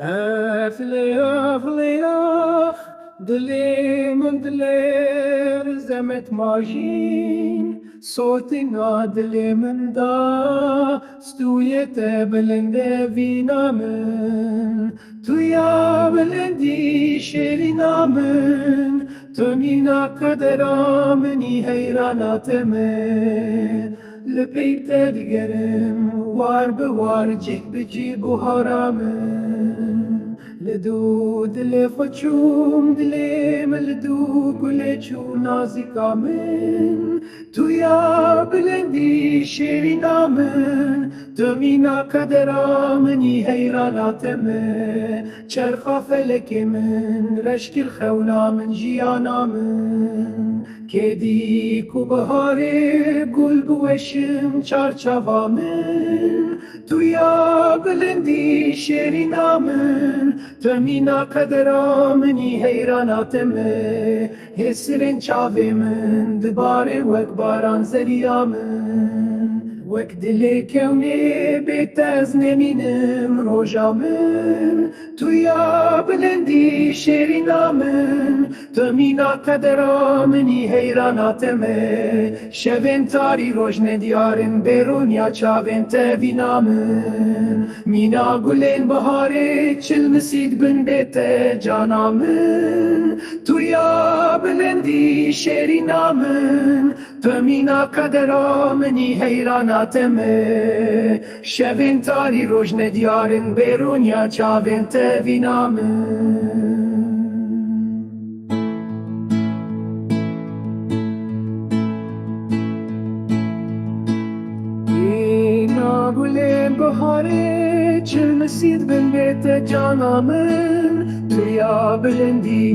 Afliyah, dilim diler zemet majin, sotina dilim da, stuyete belende vinamen, tuya belendi şerinamen, tönina kaderameni heyranateme. لبيت القرم وار بوار جيك بجي بهرامن لدود لفتشوم دليم لدو كليشو نازكا من تو يا بلندي شيرينا من تمينا كدرامني هيراناتمن چرخا فلك من رشك الخولا من جيانا من کدی کو بهاره گل بوشم چارچوامن تویا بلندی شیرینامن تمینا قدرامنی حیراناتمه حسرین چاومن دباره وک باران زریامن وک دل کونی بیت از نمینم روژامن تویا بلندی شیرینامن تمینا قدرامنی حیراناتمه شبن تاری روشن دیارن بیرونیا چاوین تبینامن مینا گلین بهاره چل مسید بن بیت جانامن تویا بلندی شیرینامن تمینا قدرامنی حیراناتمه شبن تاری روشن دیارن بیرونیا چاوین تبینامن گل بهاره چل مسید بن بیت جانامن تویا بلندی